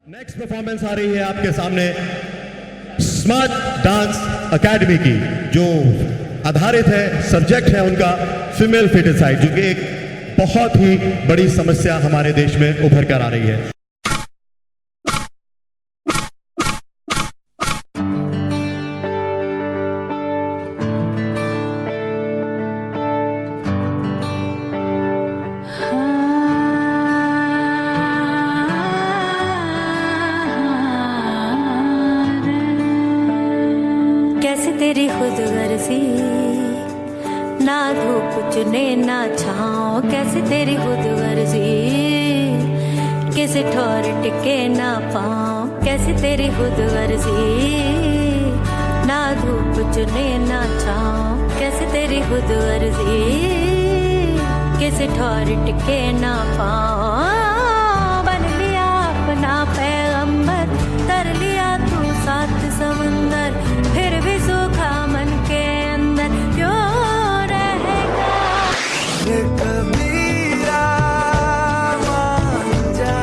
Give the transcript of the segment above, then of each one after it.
Next performance आ रही है आपके सामने स्मार्ट डांस एकेडमी की, जो आधारित है, सब्जेक्ट है उनका फीमेल फेटिसाइड, जो कि एक बहुत ही बड़ी समस्या हमारे देश में उभर कर आ रही है। कैसे तेरी खुद गर्जी, ना धूप चुने ना छाँव, कैसे तेरी खुद गर्जी, किसी ठोर टिके ना पाँव, कैसे तेरी खुद गर्जी, ना धूप चुने ना छाँव, कैसे तेरी खुद गर्जी, किसी ठोर टिके ना पाँव। बन लिया अपना पैगंबर, तर लिया तू सात समंदर, फिर भी सूखा मन के अंदर क्यों रहेगा। कबीरा मान जा,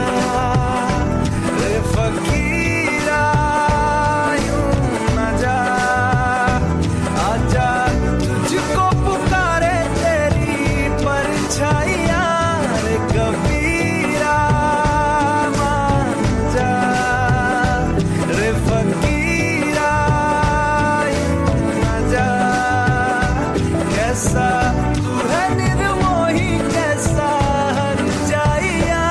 रे फकीरा यूं न जा, आजा तुझको पुकारे तेरी परछाइयाँ, रे कबीरा मान जा, रे फकीरा कैसा तू है निर्मोही, कैसा हर जाइया।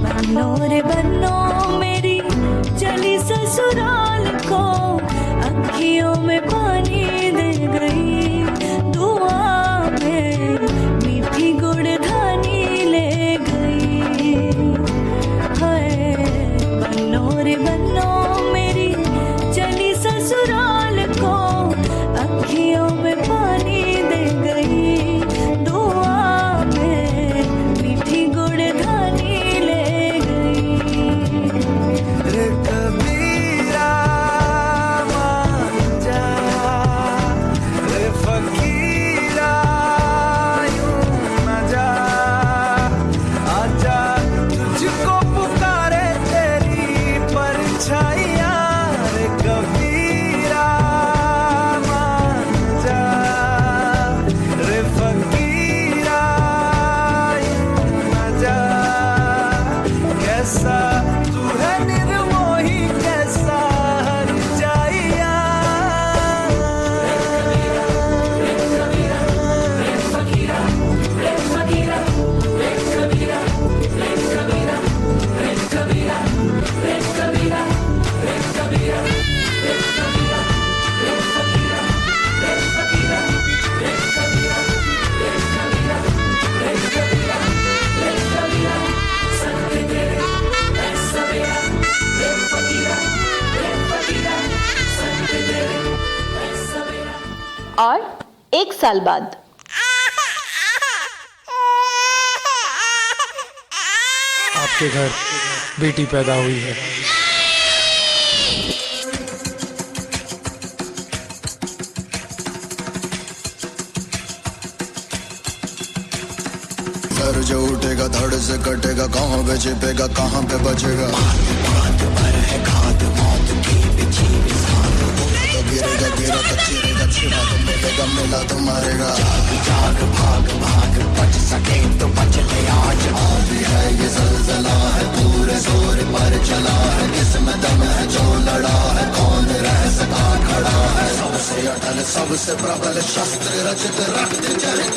बनो रे बनो मेरी चली ससुराल को, अखियों में पानी दे गई, दुआ में मीठी गुड़धानी ले गई। हाय बनो रे बनो मेरी चली ससुराल को, अखियों में पानी दे गई, दुआ में मीठी गुड़धानी ले गई। रे कबीरा मान जा, रे फकीरा यूं न जा, आजा तुझको पुकारे तेरी परछाइयाँ, रे कबीरा मान जा, रे फकीरा यूं न जा, कैसा तू है निर्मोही, कैसा हर जाइया। और 1 साल बाद आपके घर बेटी पैदा हुई है। सर जो उठेगा धड़ से कटेगा, कहाँ पे छिपेगा कहाँ पे बचेगा, तो गिरेगा गिरा तो चिरेगा, छिपा तो मिलेगा मिला तो मारेगा। जाग भाग भाग बच सके तो बच ले आज भी है ये ज़लज़ला है, पूरे जोर पर चला है, किसमें दम है जो लड़ा है, कौन रह सका खड़ा है, सबसे अटल सबसे प्रबल शस्त्र रचित रक्त चरित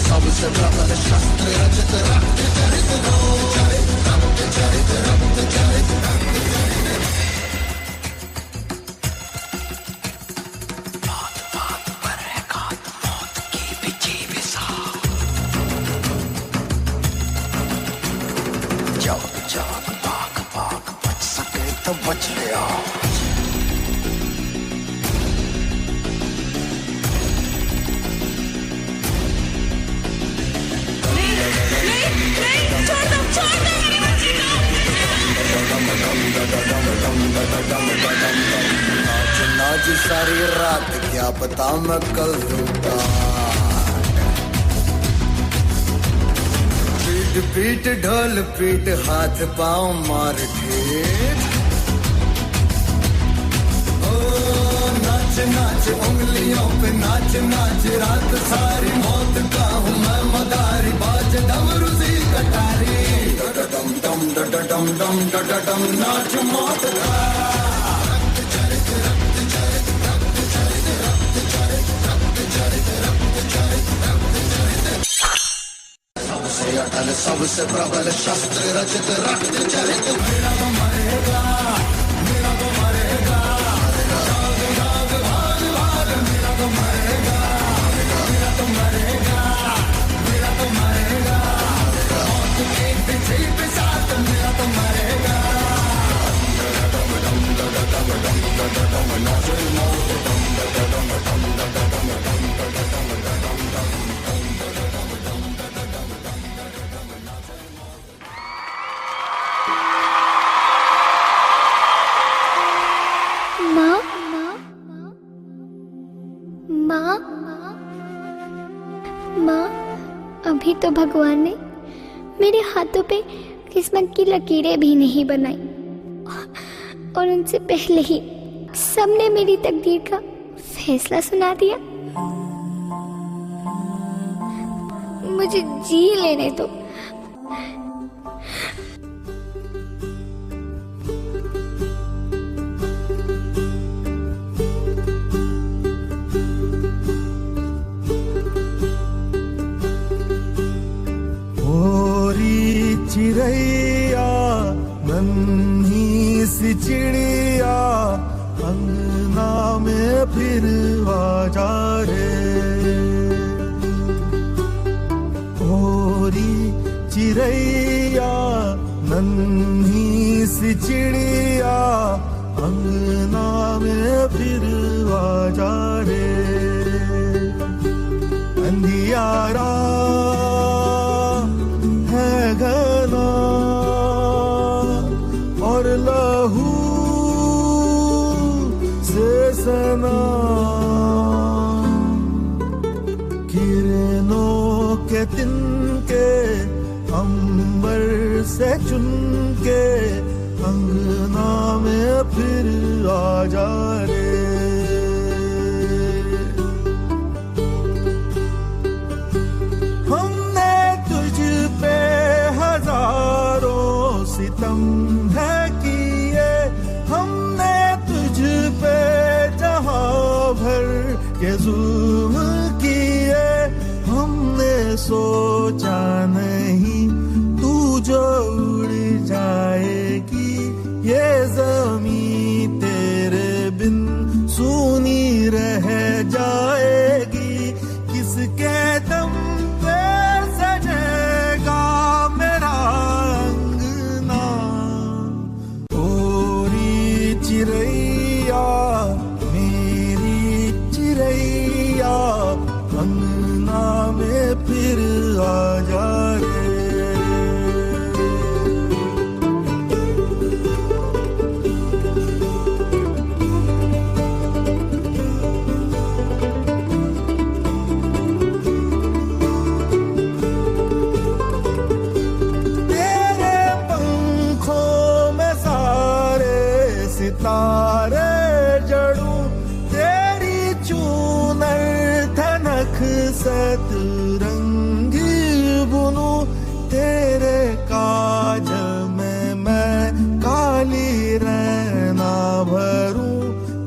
सबसे प्रबल शस्त्र रचित रक्त चरित बात बात पर है घात, मौत की बिछी बिसा, जाग जाग भाग भाग बच सके तो नाच नाच सारी रात क्या पता मैं कल दूंगा। पीट पीट ढोल पीट हाथ पाँव मार ठेठ। ओ नाच नाच उंगलियों पे नाच नाच रात सारी मौत का हूँ मैं मदारी बाज डमरू सी कटारी। डम डम डम डम डम नाच मौत का। सबसे अटल सबसे प्रबल शस्त्र रचित रक्त चरित मेरा तो मरेगा, मेरा तो मरेगा। भाग भाग भाग भाग मेरा तो मरेगा, मेरा तो मरेगा, मेरा तो मरेगा। मौत के पीछे पे साथ मेरा तो मरेगा। माँ माँ माँ, अभी तो भगवान ने मेरे हाथों पे किस्मत की लकीरें भी नहीं बनाई और उनसे पहले ही सबने मेरी तकदीर का फैसला सुना दिया। मुझे जी लेने दो। चिड़ैया नन्ही सी चिड़िया अंगना में फिर आ जा रे। ओरी चिड़ैया नन्ही सी चिड़िया अंगना में फिर आ जा रे। अंधियारा घना और लहू से सना किरणों के तिनके अंबर से चुन के अंगना में फिर आ जा रे। सितम है किए हमने तुझ पे जहां भर के जुल्म किए। हमने सोचा नहीं तू जो उड़ जाएगी ये ज़मीं तेरे बिन सूनी रह जाएगी। किसके दम पे सजेगा मेरा चिड़ैया मेरी चिड़ैया अंगना में फिर आ जा रे। तेरे पंखों में सारे सितारे जड़ूं तेरी चूनर धनक सतरंगी बुनूं। तेरे काजल में मैं काली रैना भरूं।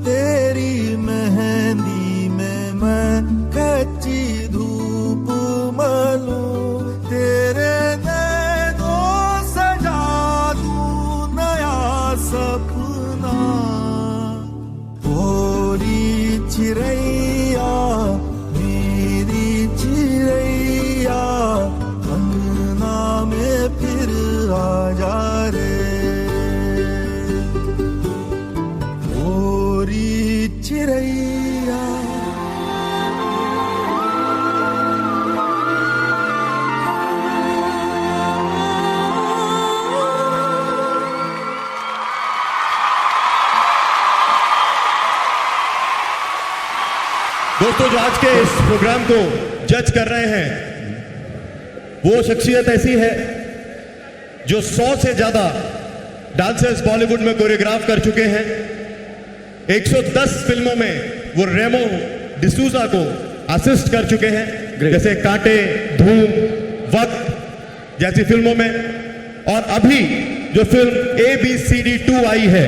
तेरी मेहंदी में मैं कच्ची धूप मलूं। तेरे नैनों सजा दूं नया सपना। ओरी चिड़ैया मेरी चिड़ैया दोस्तों, जो आज के इस प्रोग्राम को जज कर रहे हैं वो शख्सियत ऐसी है जो 100 से ज्यादा डांसर्स बॉलीवुड में कोरियोग्राफ कर चुके हैं। 110 फिल्मों में वो रेमो डिसूजा को असिस्ट कर चुके हैं, जैसे कांटे, धूम, वक्त जैसी फिल्मों में। और अभी जो फिल्म ABCD 2 आई है,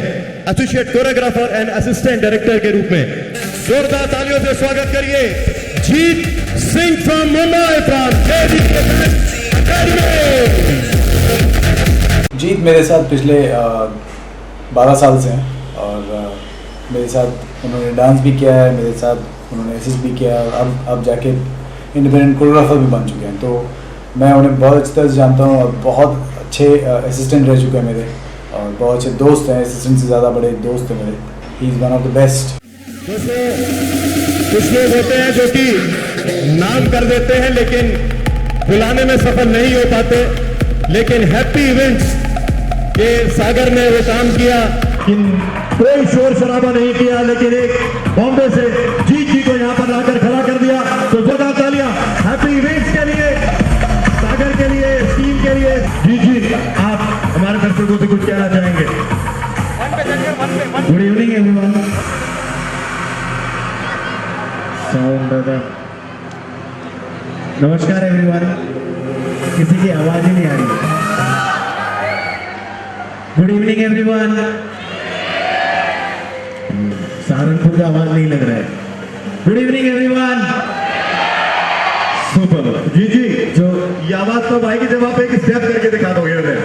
associate choreographer and assistant director के रूप में, जोरदार तालियों से स्वागत करिए Jeet Singh from Mumbai from academy. Jeet मेरे साथ पिछले 12 साल से हैं और मेरे साथ उन्होंने डांस भी किया है, मेरे साथ उन्होंने असिस्ट भी किया है और अब जाके इंडिपेंडेंट कोरियोग्राफर भी बन चुके हैं। तो मैं उन्हें बहुत अच्छी तरह से जानता हूँ और बहुत अच्छे असिस्टेंट रह चुके हैं मेरे, और बहुत अच्छे दोस्त हैं, असिस्टेंट से ज़्यादा बड़े दोस्त हैं मेरे। He is one of the best. दोस्तों, कुछ लोग होते हैं जो कि नाम कर देते हैं लेकिन बुलाने में सफल नहीं हो पाते, लेकिन हैप्पी इवेंट्स के सागर ने वो काम किया, कोई शोर शराबा नहीं किया, लेकिन एक बॉम्बे से जीत जी को यहाँ पर लाकर खड़ा कर दिया। तो जोरदार तालियां हैप्पी इवेंट्स के लिए, सागर के लिए, टीम के लिए। जीत जी, आप हमारे दर्शकों से कुछ कहना चाहेंगे? Good evening everyone. नमस्कार एवरीवन। किसी की आवाज ही नहीं आ रही। Good evening everyone. सहारनपुर का आवाज नहीं लग रहा है। Good evening everyone. सुपर। जी जी, जो ये आवाज तो आएगी जब आप एक स्टेप करके दिखा दोगे उन्हें।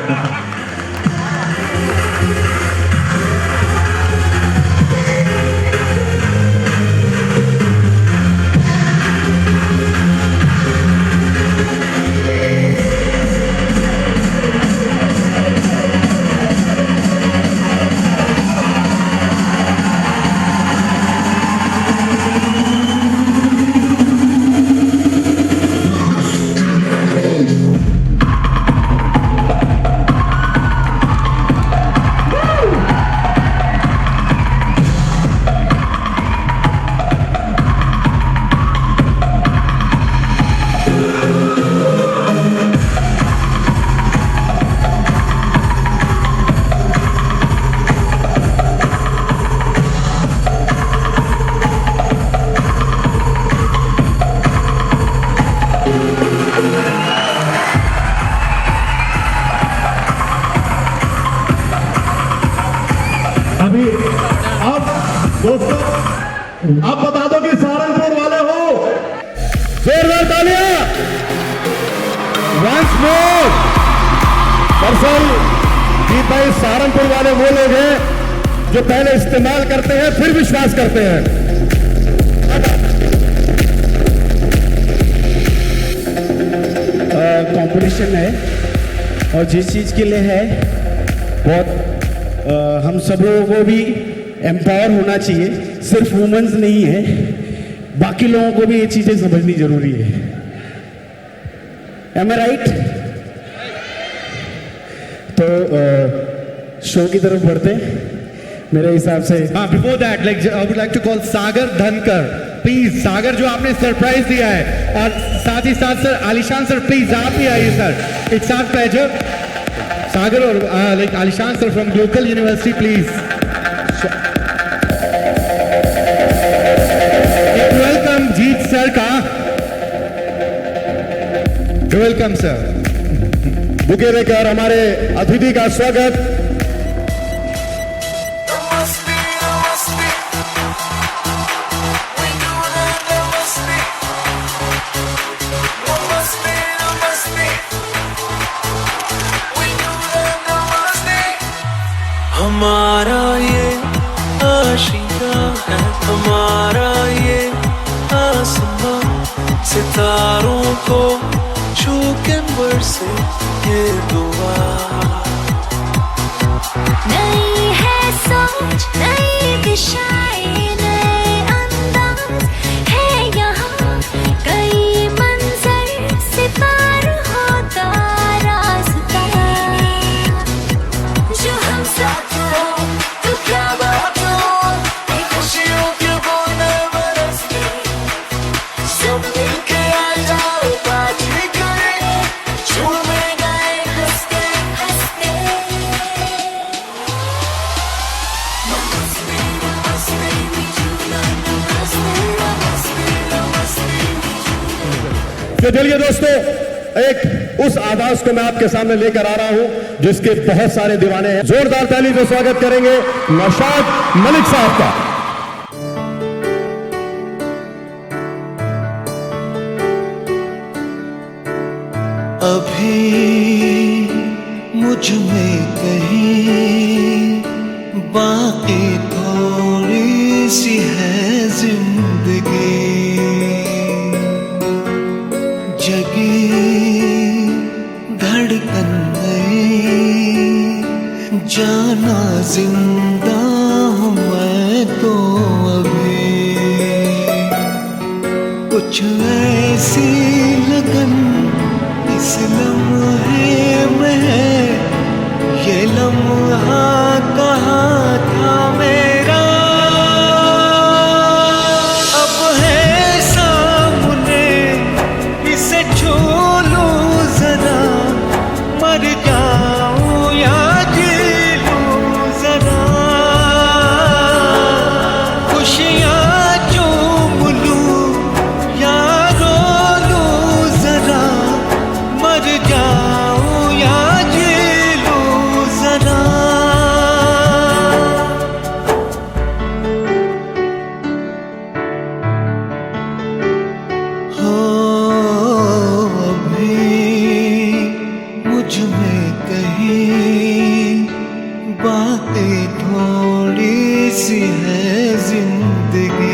अभी अब दोस्तों, आप बता दो कि सहारनपुर वाले हो। जोरदार तालियां वंस मोर। दरअसल जीत भाई, सहारनपुर वाले वो लोग हैं जो पहले इस्तेमाल करते हैं फिर विश्वास करते हैं। कंपटीशन है और जिस चीज़ के लिए है बहुत हम सब लोगों को भी एम्पावर होना चाहिए। सिर्फ वुमेन्स नहीं है, बाकी लोगों को भी ये चीज़ें समझनी जरूरी है। Am I right? तो शो की तरफ बढ़ते हैं मेरे हिसाब से। हाँ, before that I would like to call Sagar Dhankar, please. सागर जो आपने सरप्राइज दिया है, और साथ ही साथ सर आलिशान सर, प्लीज आप भी आइए sir. It's our pleasure. Sagar और like Alishan sir from local university, please welcome Jeet sir का। Welcome sir. बुके देकर हमारे अतिथि का स्वागत। हमारा ये आशिया है, हमारा ये आसमां, सितारों को छू के बरसे ये दुआ। तो चलिए दोस्तों, एक उस आवाज को मैं आपके सामने लेकर आ रहा हूं जिसके बहुत सारे दीवाने हैं। जोरदार ताली से स्वागत करेंगे नौशाद मलिक साहब का। अभी मुझ में कहीं बाकी थोड़ी सी है जिंदगी, जगी धड़कन नहीं, जाना जिंदा हूँ मैं तो अभी, कुछ ऐसी लगन इस लम्हे में, ये लम्हा कहाँ था मेरा, अब है सामने, इसे छू लूं जरा, मर जाऊं या जी लूं जरा, खुशियाँ चूम लूं या रो लूं जरा, मर जाऊं या जी लूं जरा। हो अभी मुझ में कहीं बातें थोड़ी सी है जिंदगी।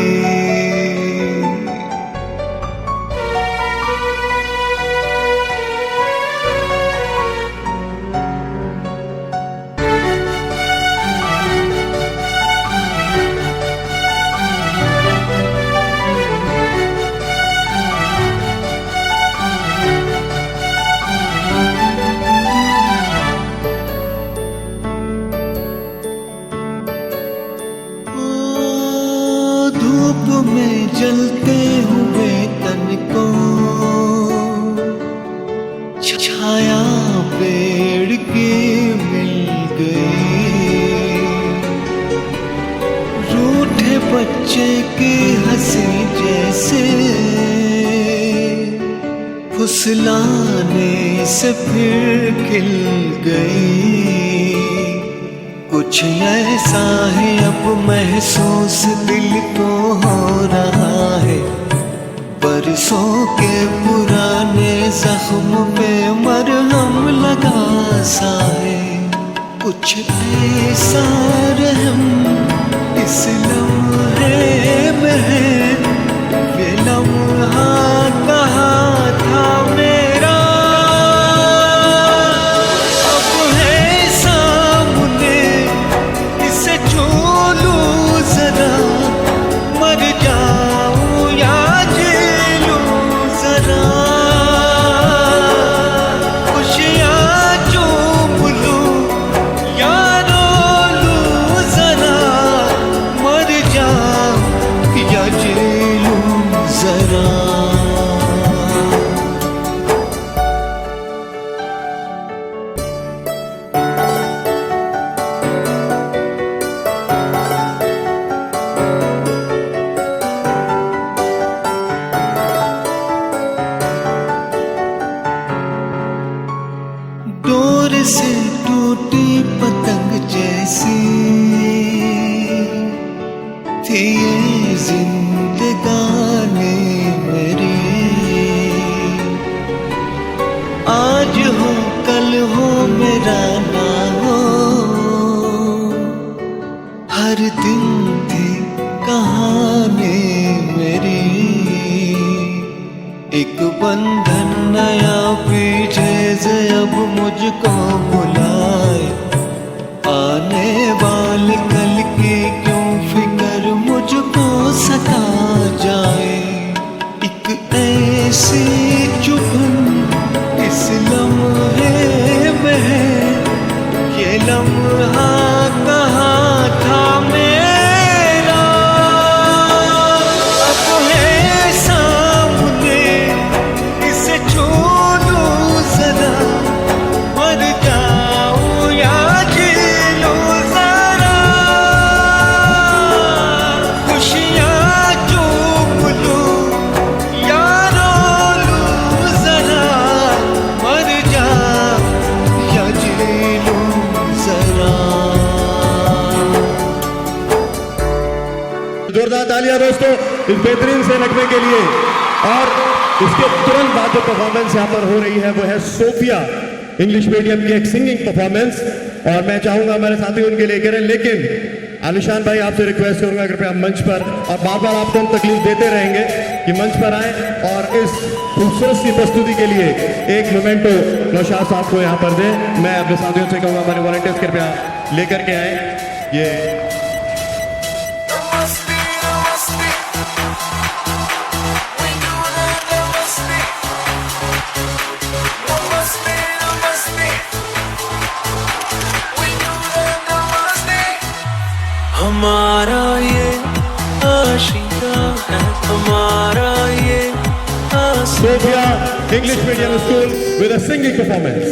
धूप में जलते हुए तन को छाया पेड़ की मिल गई, रूठे बच्चे की हंसी जैसे फुसलाने से फिर खिल गई, कुछ ऐसा है अब महसूस दिल को हो रहा है, बरसों के पुराने जख्म पे मरहम लगा सा है, कुछ ऐसा रहम इस लम्हे में है, ये लम्हा कहाँ था मेरा, अब है सामने, इसे छू लूं जरा, मर जाऊं या जी लूं जरा, खुशियाँ चूम लूं या रो लूं जरा, मर जाऊं या जी लूं जरा। डोर से टूटी पतंग जैसी थी ये जिंदगानी मेरी, आज हो कल हो मेरा ना हो, हर दिन थी कहानी मेरी, एक बंधन नया पीछे से अब मुझको बुलाए, आने वाले कल की क्यों फिक्र मुझको सता जाए, एक ऐसी चुभन इस लम्हे में है, ये लम्हा कहाँ था मेरा, अब है सामने, इसे छू लूं जरा, मर जा जोरदार तालियां दोस्तों इस बेहतरीन से नगमे के लिए। और इसके तुरंत बाद जो परफॉर्मेंस यहाँ पर हो रही है वो है सोफिया इंग्लिश मीडियम की एक सिंगिंग परफॉर्मेंस। और मैं चाहूंगा हमारे साथी उनके लिए करें, लेकिन आलिशान भाई आपसे रिक्वेस्ट करूंगा कृपया मंच पर, और बार बार आपको हम तकलीफ देते रहेंगे कि मंच पर आए और इस खूबसूरत सी प्रस्तुति के लिए एक मोमेंटो नौशाद साहब को यहाँ पर दें। मैं अपने साथियों से कहूँगा हमारे वॉलंटियर्स कृपया लेकर के आए ये। हमारा ये आशिका है, हमारा ये Sophia English medium school with a singing performance.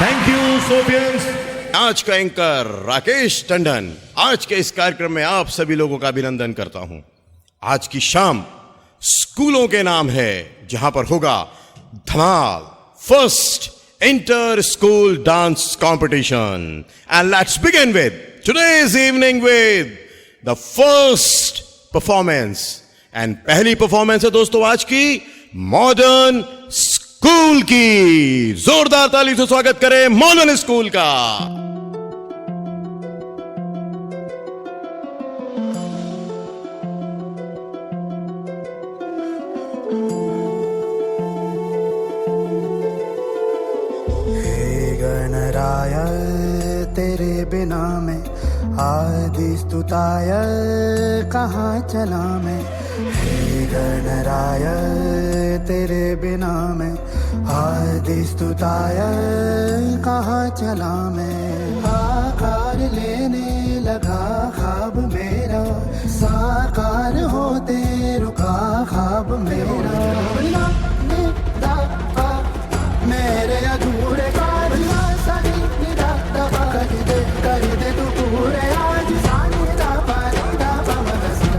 Thank you Sophians. आज का एंकर राकेश टंडन आज के इस कार्यक्रम में आप सभी लोगों का अभिनंदन करता हूं। आज की शाम स्कूलों के नाम है जहां पर होगा धमाल first inter school dance competition. And let's begin with today's evening with the first performance. And पहली परफॉर्मेंस है दोस्तों आज की मॉडर्न स्कूल की। जोरदार ताली से स्वागत करें मॉडर्न स्कूल का। हे गणराय तेरे बिना मैं आदि स्तुताय कहाँ चला मैं। हे गणराय तेरे बिना मैं आदि स्तुताय कहाँ चला मैं। आकार लेने लगा ख्वाब मेरा साकार होते रुका ख्वाब मेरा। मेरे अधूरे कार्य सही निदा दबा कर दे तू पूरे आज सानी दा पानी दा बमन सिर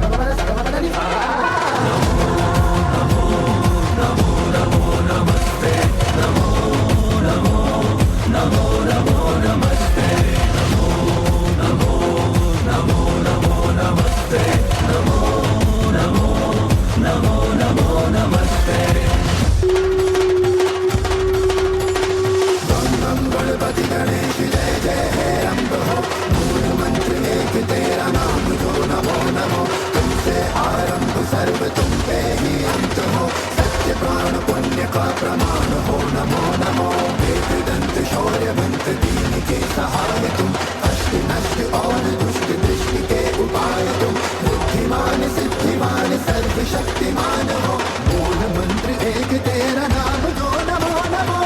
शक्तिमान हो मूल मंत्र एक तेरा नाम दो Namo Namo.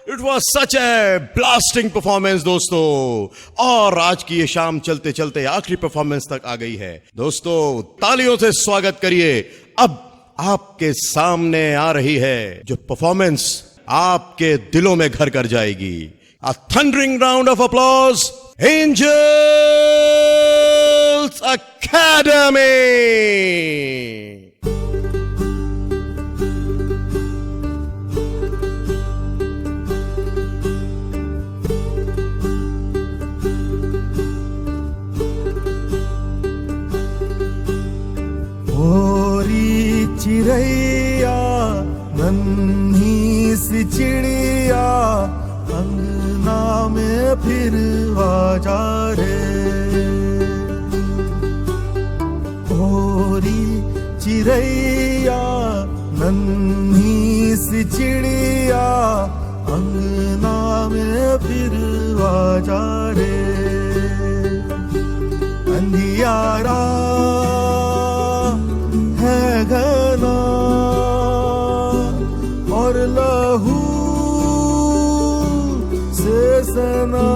It was such a blasting performance दोस्तों। और आज की ये शाम चलते चलते आखिरी परफॉर्मेंस तक आ गई है। दोस्तों तालियों से स्वागत करिए। अब आपके सामने आ रही है जो परफॉर्मेंस आपके दिलों में घर कर जाएगी। A thundering round of applause, Angels Academy। होरी चिड़ैया नन्ही सी चिड़िया अंगना में फिर आजा रे। होरी चिड़ैया नन्ही सी चिड़िया अंगना में फिर आजा रे। अंधियारा है घना और लहू से सना।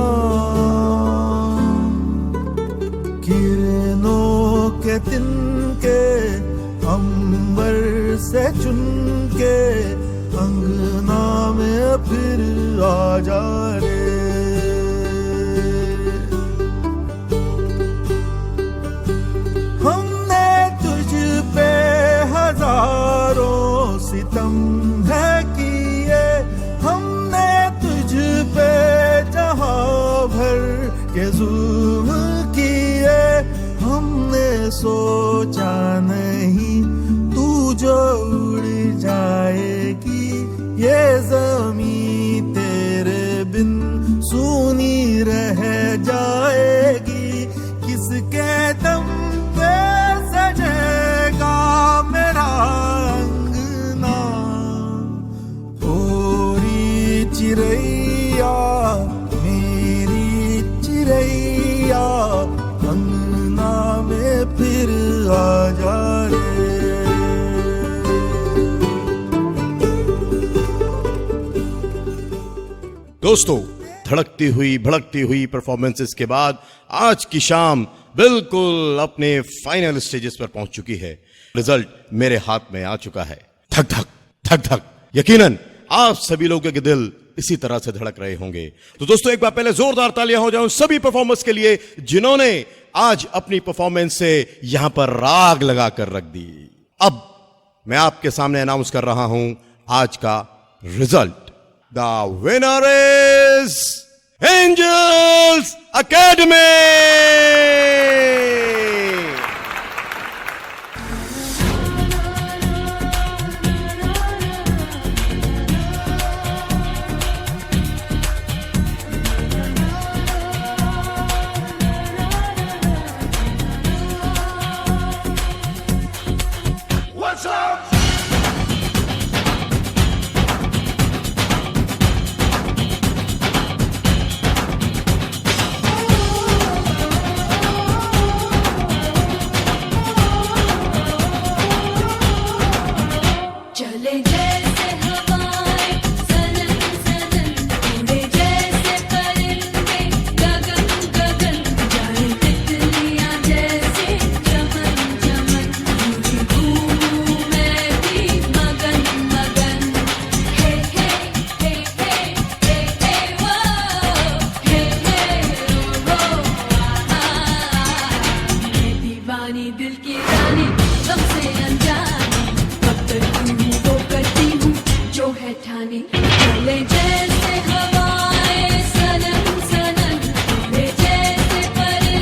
किरणों के तिनके अंबर से चुन के अंगना में फिर आजा रे। हजारों सितम है किए हमने तुझ पे जहां भर के जुल्म किए। हमने सोचा नहीं तू जो उड़ जाएगी ये ज़मीं तेरे बिन सूनी रह जाएगी। किसके दम पे सजेगा मेरा अंगना। होरी चिड़ैया मेरी चिड़ैया अंगना में फिर आजा रे। दोस्तों, धड़कती हुई भड़कती हुई परफॉर्मेंसेस के बाद आज की शाम बिल्कुल अपने फाइनल स्टेजेस पर पहुंच चुकी है। रिजल्ट मेरे हाथ में आ चुका है। धक धक धक धक। यकीनन आप सभी लोगों के दिल इसी तरह से धड़क रहे होंगे। तो दोस्तों, एक बार पहले जोरदार तालियां हो जाएं सभी परफॉर्मर्स के लिए जिन्होंने आज अपनी परफॉर्मेंस से यहां पर राग लगा कर रख दी। अब मैं आपके सामने अनाउंस कर रहा हूं आज का result. The winner is angels academy.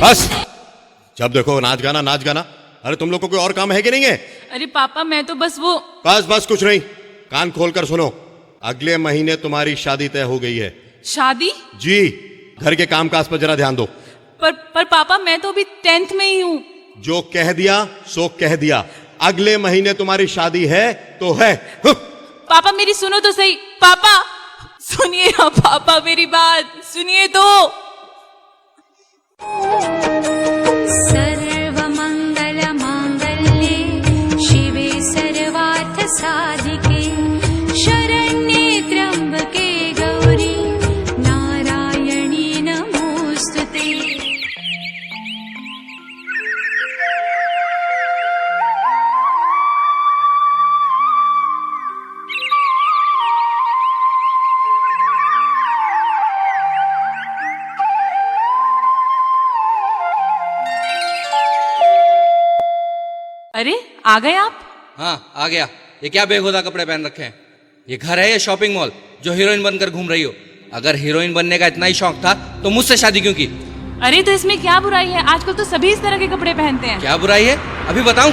बस, जब देखो नाच गाना नाच गाना। अरे तुम लोग को कोई और काम है कि नहीं है? अरे पापा, मैं तो बस वो। बस कुछ नहीं, कान खोलकर सुनो। अगले महीने तुम्हारी शादी तय हो गई है। शादी? जी, घर के कामकाज पर जरा ध्यान दो। पर पापा, मैं तो अभी 10th में ही हूँ। जो कह दिया सो कह दिया। अगले महीने तुम्हारी शादी है तो है। पापा मेरी सुनो तो सही। पापा सुनिए ना, पापा मेरी बात सुनिए तो। सर्वमंगल मांगल्ये शिवे सर्वार्थ साधिके शरण्ये त्र्यंबके गौरी नारायणी नमोस्तुते। अरे आ गए आप? हाँ आ गया। ये क्या बेहुदा कपड़े पहन रखे हैं? ये घर है या शॉपिंग मॉल जो हीरोइन बनकर घूम रही हो? अगर हीरोइन बनने का इतना ही शौक था तो मुझसे शादी क्यों की? अरे तो इसमें क्या बुराई है? आजकल तो सभी इस तरह के कपड़े पहनते हैं। क्या बुराई है? अभी बताऊं?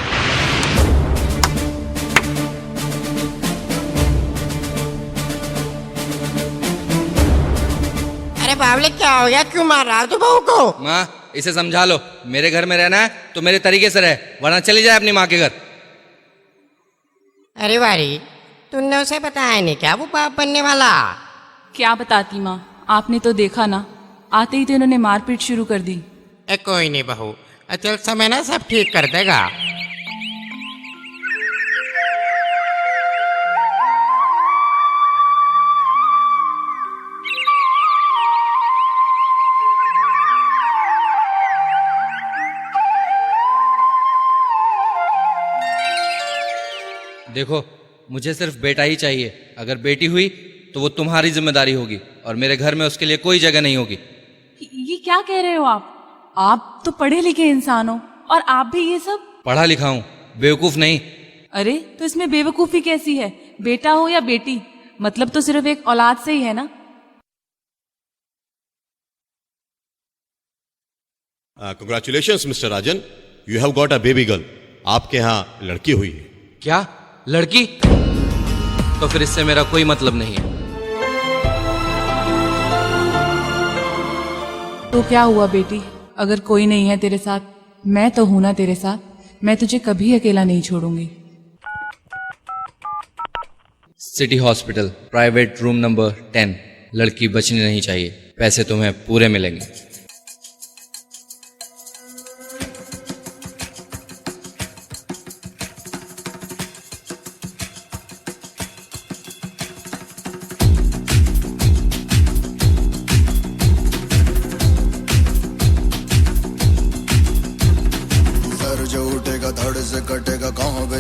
अरे बावले, क्या हो गया? क्यों मार रहा तू बहू को? माँ, इसे समझा लो। मेरे घर में रहना है तो मेरे तरीके से रहे, वरना चली जाए अपनी माँ के घर। अरे वारी, तुमने उसे बताया नहीं क्या वो बाप बनने वाला? क्या बताती माँ, आपने तो देखा ना, आते ही तो इन्होंने मारपीट शुरू कर दी। कोई नहीं बहू, अचल समय ना सब ठीक कर देगा। देखो, मुझे सिर्फ बेटा ही चाहिए। अगर बेटी हुई तो वो तुम्हारी जिम्मेदारी होगी और मेरे घर में उसके लिए कोई जगह नहीं होगी। ये क्या कह रहे हो आप? आप तो पढ़े लिखे इंसान हो और आप भी ये सब? पढ़ा लिखा हूँ, बेवकूफ नहीं। अरे तो इसमें बेवकूफी कैसी है? बेटा हो या बेटी, मतलब तो सिर्फ एक औलाद से ही है ना। Congratulations mister Rajan, you have got a baby girl. आपके यहाँ लड़की हुई है। क्या? लड़की? तो फिर इससे मेरा कोई मतलब नहीं है। तो क्या हुआ बेटी, अगर कोई नहीं है तेरे साथ, मैं तो हूं ना तेरे साथ। मैं तुझे कभी अकेला नहीं छोड़ूंगी। City hospital, private room number 10। लड़की बचनी नहीं चाहिए, पैसे तुम्हें पूरे मिलेंगे।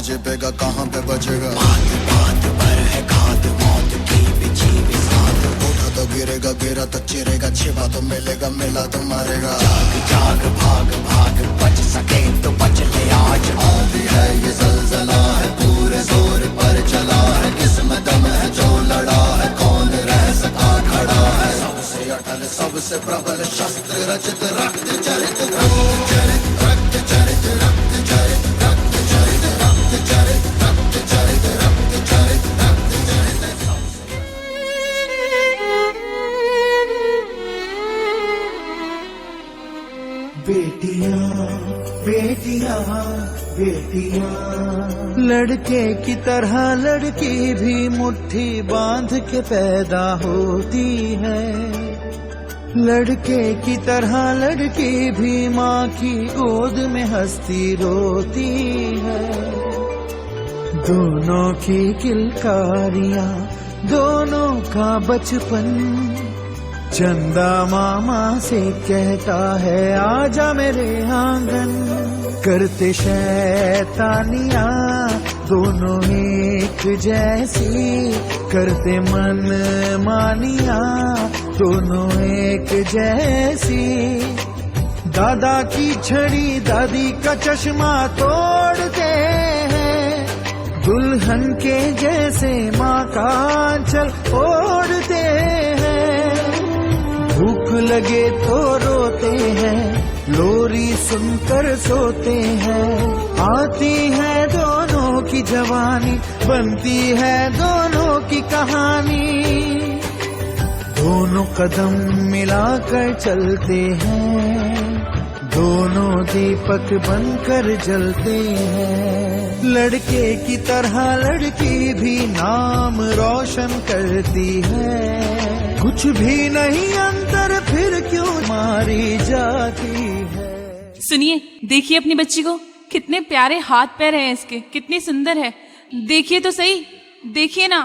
जिपेगा कहाँ पे बचेगा बात बात पर है घात मौत की बिछी भी साथ उठा तो गिरेगा गिरा तो चिरेगा छिपा तो मिलेगा मिला तो मारेगा जाग जाग भाग भाग बच सके तो बच ले आज आंधी है ये ज़लज़ला है पूरे जोर पर चला है किस्मत दम है जो लड़ा है कौन रह सका खड़ा है सबसे अटल सबसे प्रबल शस्त्र रचित रक्त चरित रक्त चरित रक्त चरित रक्त चरित रक्त चरित रक्त चरित रक्त चरित रक्त चरित रक्त चरित बेटियां बेटियां बेटियां लड़के की तरह लड़की भी मुट्ठी बांध के पैदा होती है लड़के की तरह लड़की भी माँ की गोद में हंसती रोती है दोनों की किलकारियाँ दोनों का बचपन चंदा मामा से कहता है आजा मेरे आंगन करते शैतानियाँ दोनों एक जैसी करते मन मानिया दोनों एक जैसी दादा की छड़ी दादी का चश्मा तोड़ते हैं दुल्हन के जैसे माँ का आंचल ओढ़ते हैं भूख लगे तो रोते हैं लोरी सुनकर सोते हैं आती है दोनों की जवानी बनती है दोनों की कहानी दोनों कदम मिलाकर चलते हैं दोनों दीपक बनकर जलते हैं लड़के की तरह लड़की भी नाम रोशन करती है कुछ भी नहीं अंतर फिर क्यों मारी जाती है सुनिए देखिए अपनी बच्ची को कितने प्यारे हाथ पैर हैं इसके कितनी सुंदर है देखिए तो सही देखिए ना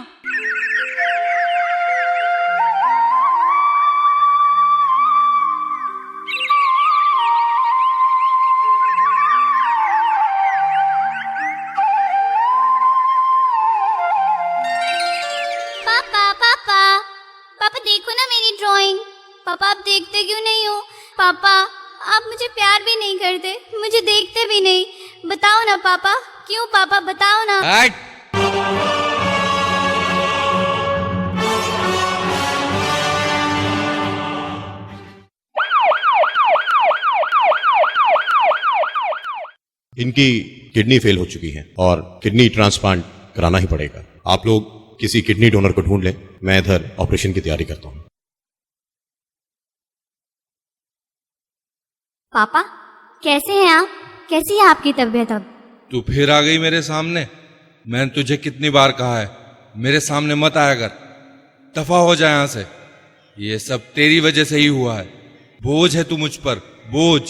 देखो ना मेरी ड्राइंग पापा आप देखते क्यों नहीं हो पापा आप मुझे प्यार भी नहीं करते मुझे देखते भी नहीं बताओ ना पापा क्यों पापा बताओ ना इनकी किडनी फेल हो चुकी है और किडनी ट्रांसप्लांट कराना ही पड़ेगा आप लोग किसी किडनी डोनर को ढूंढ लें मैं इधर ऑपरेशन की तैयारी करता हूं पापा कैसे हैं आप कैसी है आपकी तबीयत अब तू फिर आ गई मेरे सामने मैंने तुझे कितनी बार कहा है मेरे सामने मत आया कर दफा हो जाए यहां से ये सब तेरी वजह से ही हुआ है बोझ है तू मुझ पर बोझ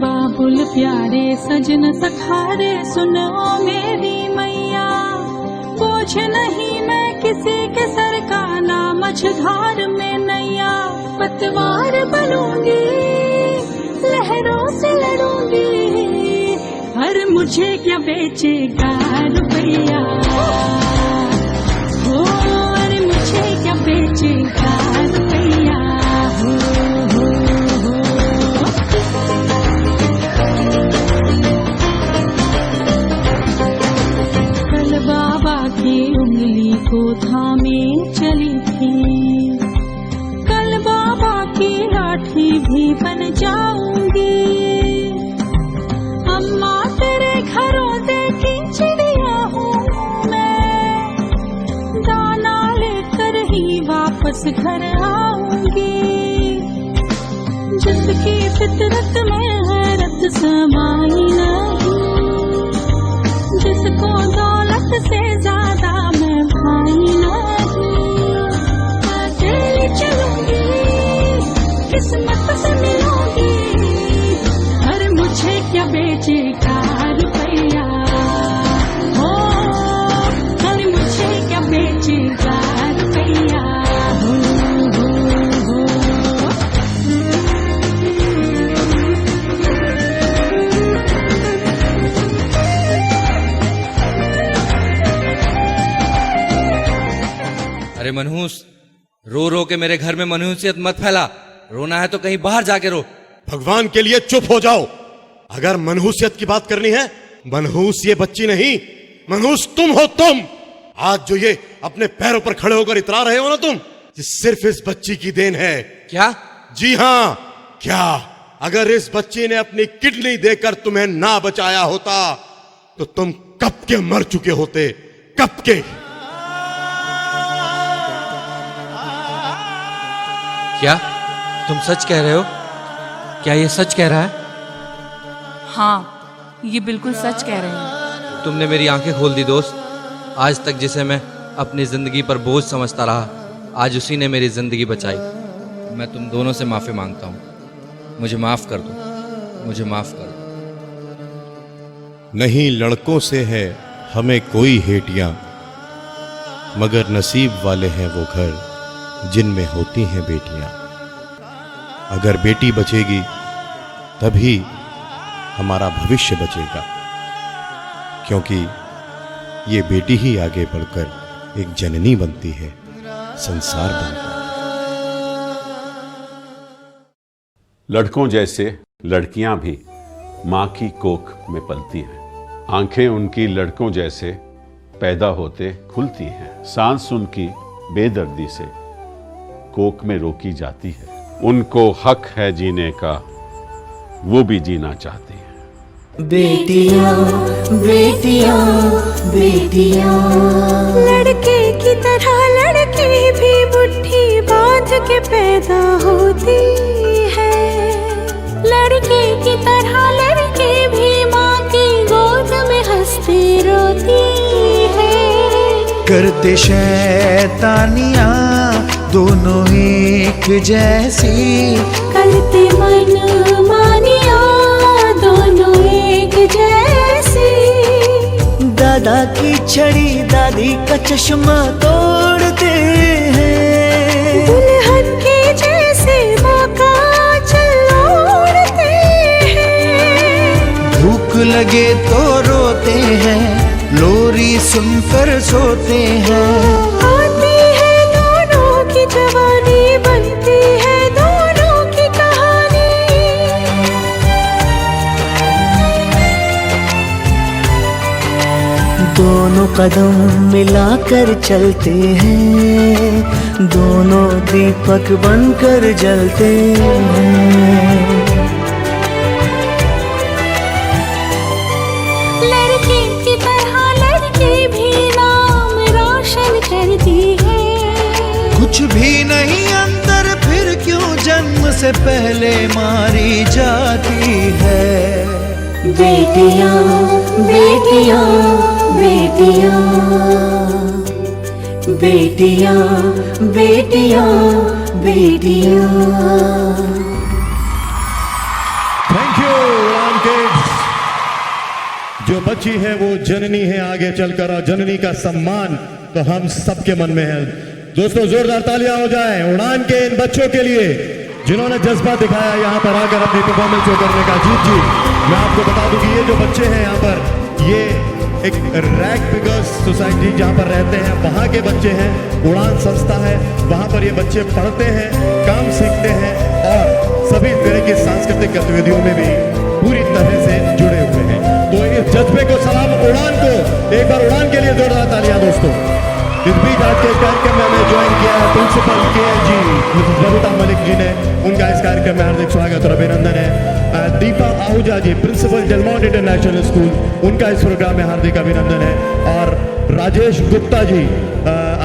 बाबुल प्यारे सजन सखारे सुनो मेरी मैया बोझ नहीं मैं किसी के सर का ना मझधार में नैया पतवार बनूंगी लहरों से लड़ूंगी हर मुझे क्या बेचेगा रुपया हो अरे मुझे क्या बेचेगा रुपया बाबा की उंगली को थामे चली थी कल बाबा की लाठी भी बन जाऊंगी अम्मा तेरे घरों देखी चिड़िया हूँ मैं दाना लेकर ही वापस घर आऊंगी जिसकी फितरत में हैरत समाई नहीं जिसको दौलत से ज्यादा मैं भाई नहीं अकेली चलूंगी किस्मत से मिलूंगी हर मुझे क्या बेचेगा रुपया हो हर मुझे क्या बेचेगा रुपया हो अरे मनहूस, रो रो के मेरे घर में मनहूसियत मत फैला। रोना है तो कहीं बाहर जाके रो। भगवान के लिए चुप हो जाओ। अगर मनहूसियत की बात करनी है, मनहूस ये बच्ची नहीं, मनहूस तुम हो। तुम आज जो ये अपने पैरों पर खड़े होकर इतरा रहे हो ना तुम, ये सिर्फ इस बच्ची की देन है। क्या? जी हां। क्या? अगर इस बच्ची ने अपनी किडनी देकर तुम्हें ना बचाया होता तो तुम कब के मर चुके होते, कब के। क्या तुम सच कह रहे हो? क्या ये सच कह रहा है? हाँ, ये बिल्कुल सच कह रहे हैं। तुमने मेरी आंखें खोल दी दोस्त। आज तक जिसे मैं अपनी जिंदगी पर बोझ समझता रहा, आज उसी ने मेरी जिंदगी बचाई। मैं तुम दोनों से माफी मांगता हूँ। मुझे माफ कर दो, मुझे माफ कर दो। नहीं लड़कों से है हमें कोई हेटियां, मगर नसीब वाले हैं वो घर जिनमें होती हैं बेटियां। अगर बेटी बचेगी तभी हमारा भविष्य बचेगा, क्योंकि ये बेटी ही आगे बढ़कर एक जननी बनती है, संसार बनता है। लड़कों जैसे लड़कियां भी मां की कोख में पलती हैं। आंखें उनकी लड़कों जैसे पैदा होते खुलती हैं। सांस उनकी बेदर्दी से कोख में रोकी जाती है। उनको हक है जीने का, वो भी जीना चाहती हैं। बेटियां बेटियां बेटियां, लड़के की तरह लड़की भी मुट्ठी बांध के पैदा होती है। लड़के की तरह लड़की भी माँ की गोद में हंसती रोती है। करते शैतानियां दोनों एक जैसी, करते मन मानिया दोनों एक जैसी। दादा की छड़ी दादी का चश्मा तोड़ते हैं। दुल्हन के जैसे माँ का चलोड़ते हैं। भूख लगे तो रोते हैं, लोरी सुनकर सोते हैं। आती है दोनों की जवानी, बनती है दोनों की कहानी। दोनों कदम मिलाकर चलते हैं, दोनों दीपक बनकर जलते हैं। लड़के की तरह लड़की भी नाम रोशन करती है। कुछ भी नहीं अंदर, फिर क्यों जन्म से पहले मारी जाती है। बेटियां बेटियां बेटियां बेटियां बेटियां बेटियां। थैंक यू उड़ान किड्स। जो बच्ची है वो जननी है आगे चलकर, और जननी का सम्मान तो हम सबके मन में है। दोस्तों जोरदार तालियां हो जाए उड़ान के इन बच्चों के लिए जिन्होंने जज्बा दिखाया यहाँ पर आकर अपनी परफॉर्मेंस शो करने का। जी मैं आपको बता दूं कि ये जो बच्चे हैं यहाँ पर, ये एक रैग बिगर्स सोसाइटी जहाँ पर रहते हैं वहाँ के बच्चे हैं। उड़ान संस्था है, वहाँ पर ये बच्चे पढ़ते हैं, काम सीखते हैं और सभी तरह की सांस्कृतिक गतिविधियों में भी पूरी तरह से जुड़े हुए हैं। तो इस जज्बे को सलाम उड़ान को, एक बार उड़ान के लिए जोरदार तालियां दोस्तों। इस बीच आज के कार्यक्रम में हमें ज्वाइन किया है principal KG Mrs Babita Malik ji ने। उनका इस कार्यक्रम में हार्दिक स्वागत और अभिनंदन है। दीपा आहूजा जी प्रिंसिपल डेलमोंट इंटरनेशनल स्कूल, उनका इस प्रोग्राम में हार्दिक अभिनंदन है। और राजेश गुप्ता जी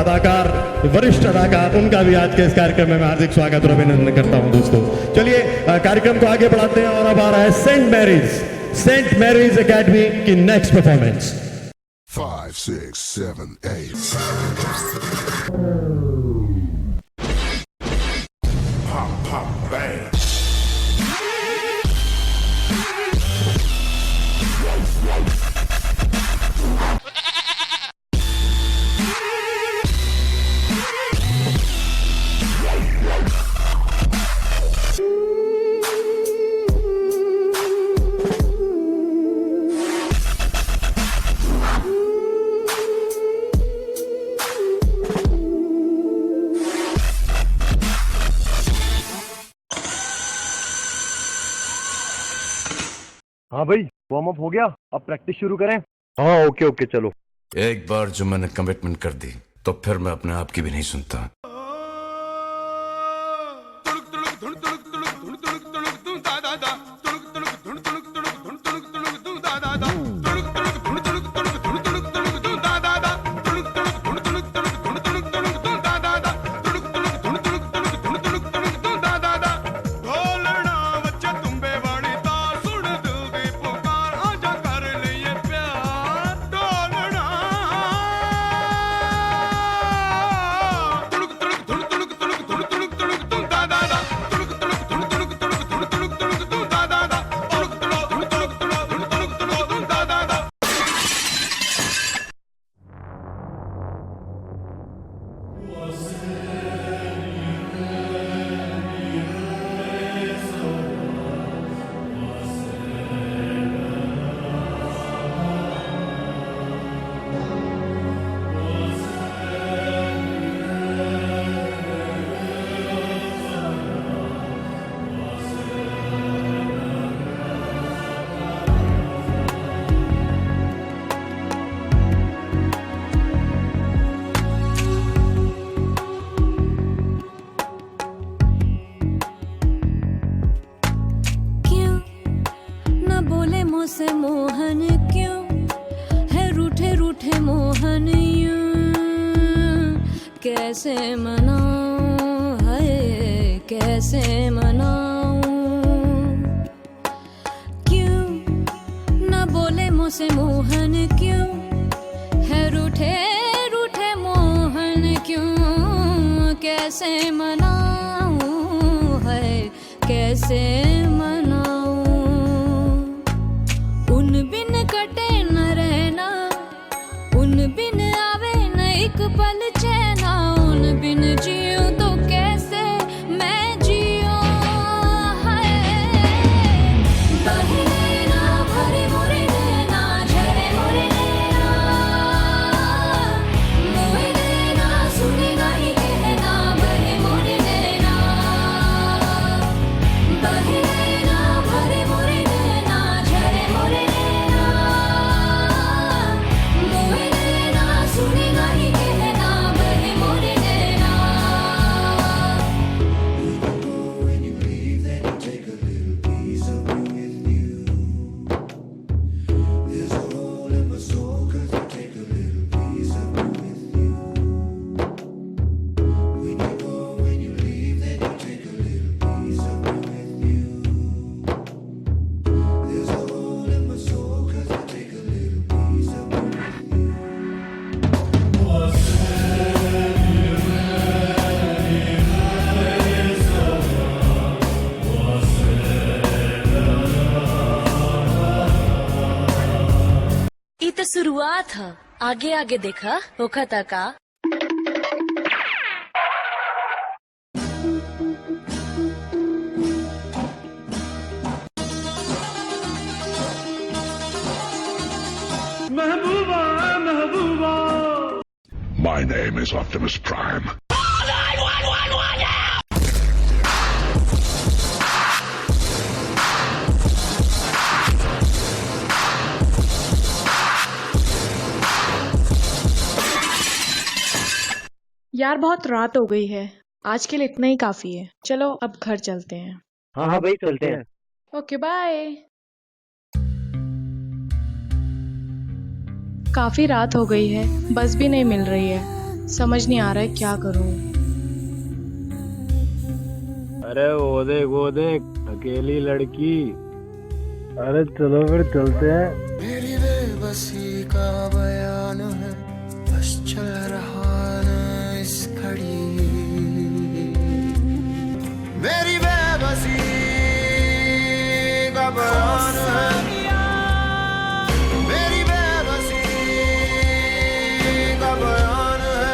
अदाकार, वरिष्ठ अदाकार, उनका भी आज के इस कार्यक्रम में मैं हार्दिक स्वागत और अभिनंदन करता हूं दोस्तों। चलिए कार्यक्रम को आगे बढ़ाते हैं और अब आ रहा है सेंट मैरीज एकेडमी की next performance. 5, 6, 7, 8. Pop, pop, bang. हाँ भाई, वार्म अप हो गया, अब प्रैक्टिस शुरू करें। हाँ ओके ओके चलो। एक बार जो मैंने कमिटमेंट कर दी तो फिर मैं अपने आप की भी नहीं सुनता। से मोहन क्यों है रूठे रूठे मोहन यूं कैसे मनाऊं है कैसे मनाऊं क्यों न बोले मुझसे मोहन क्यों है रूठे रूठे मोहन क्यों कैसे मनाऊं है कैसे मनाऊं उन बिन कटे न रहना उन बिन आवे न एक पल चैना उन बिन जियूं तो कैसे मैं जियूं है बहे नैना भरे मोरे नैना झरे मोरे नैना मोहे नैना सुने नहीं कहना बहे मोरे नैना बहे नैना भरे मोरे नैना झरे मोरे नैना मोहे नैना सुने नहीं कहना बहे मोरे नैना When you leave, then you take a little piece of me with you. There's a hole in my soul 'cause you take a little piece of me with you. When you go, when you leave, then you take a little piece of me with you. There's a hole in my soul 'cause you take a little piece of me with you. ये तो शुरुआत है आगे आगे देखा होखा तका My name is Optimus Prime. यार बहुत रात हो गई है आज के लिए इतना ही काफी है चलो अब घर चलते हैं हाँ हाँ भाई चलते हैं। ओके बाय काफी रात हो गई है बस भी नहीं मिल रही है समझ नहीं आ रहा है क्या करूं अरे वो देख अकेली लड़की। अरे चलो फिर चलते हैं। मेरी बेबसी का बयान है बस चल रहा न इस घड़ी मेरी बेबसी का बयान है मेरी बेबसी का बयान है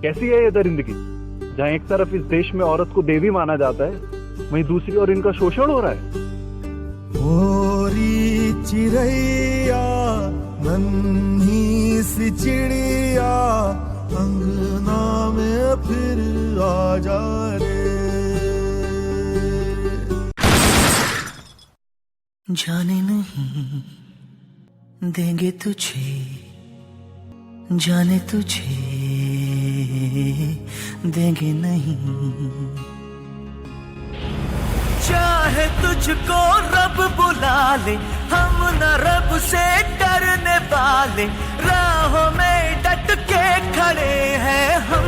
कैसी है ये दरिंदगी, जहाँ एक तरफ इस देश में औरत को देवी माना जाता है, वहीं दूसरी ओर इनका शोषण हो रहा है। होरी चिड़ैया नन्ही सी चिड़िया अंगना में फिर आ जा रे। जाने नहीं देंगे तुझे, जाने तुझे देंगे नहीं। चाहे तुझको रब बुला ले, हम न रब से डरने वाले, राहों में डट के खड़े हैं हम।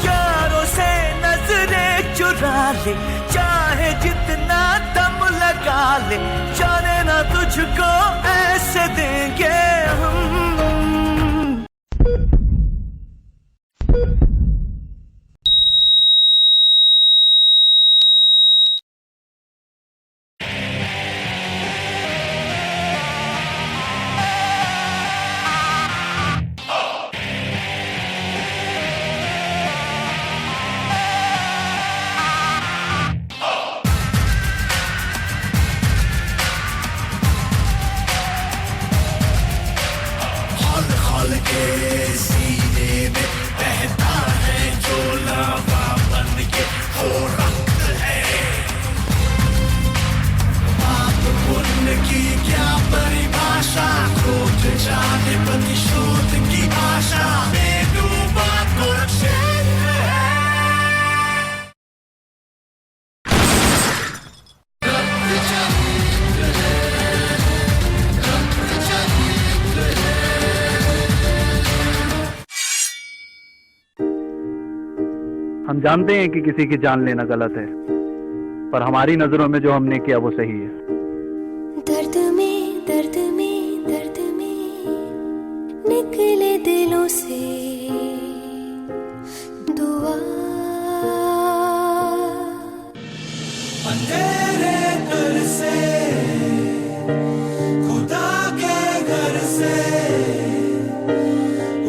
यारों से नजरें चुरा ले, चाहे जितना दम लगा ले, जाने ना तुझको ऐसे देंगे हम। सीने में बहता है जो लावा बन के वो रक्त है। पाप पुण्य की क्या परिभाषा, क्रोध जाने प्रतिशोध की आशा में डूबा कुरुक्षेत्र है। हम जानते हैं कि किसी की जान लेना गलत है, पर हमारी नजरों में जो हमने किया वो सही है। दर्द में दर्द में दर्द में निकले दिलों से दुआ। अंधेरे घर से खुदा के घर से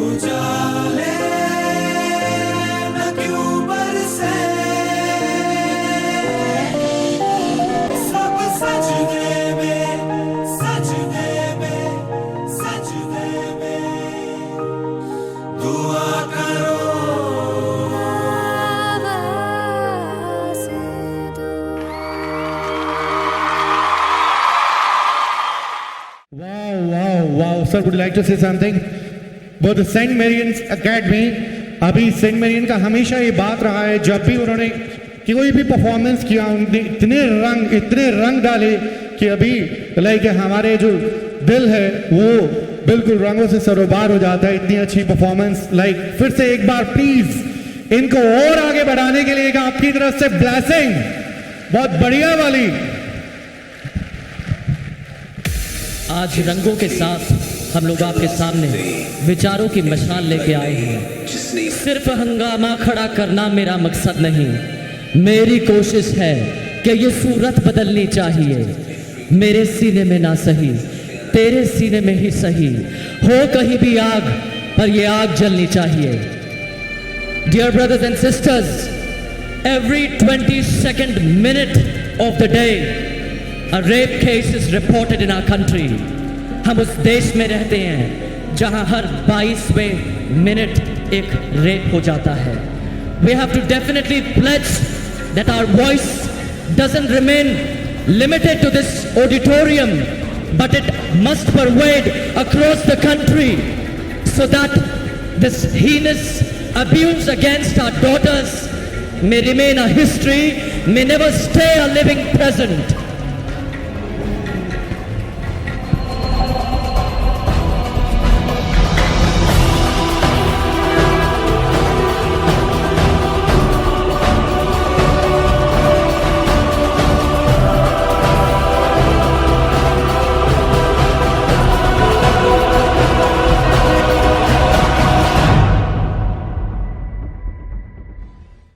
उजाले Wow, sir, would you like to say something? But the St. Marian's Academy, अभी सेंट मेरियन का हमेशा ये बात रहा है, जब भी उन्होंने कोई भी परफॉर्मेंस किया, उन्होंने इतने रंग डाले कि अभी लाइक हमारे जो दिल है वो बिल्कुल रंगों से सरोबार हो जाता है। इतनी अच्छी परफॉर्मेंस, लाइक फिर से एक बार प्लीज इनको और आगे बढ़ाने के लिए आपकी तरफ से ब्लेसिंग बहुत बढ़िया वाली। आज रंगों के साथ हम लोग आपके सामने विचारों की मशाल लेके आए हैं। सिर्फ हंगामा खड़ा करना मेरा मकसद नहीं, मेरी कोशिश है कि ये सूरत बदलनी चाहिए। मेरे सीने में ना सही, तेरे सीने में ही सही हो कहीं भी आग, पर ये आग जलनी चाहिए। Dear brothers and sisters, every 22nd minute of the day a rape case is reported in our country. हम उस देश में रहते हैं जहां हर 22वें मिनट एक रेप हो जाता है। We have to definitely pledge that our voice doesn't remain limited to this auditorium, but it must pervade across the country so that this heinous abuse against our daughters may remain a history, may never stay a living present.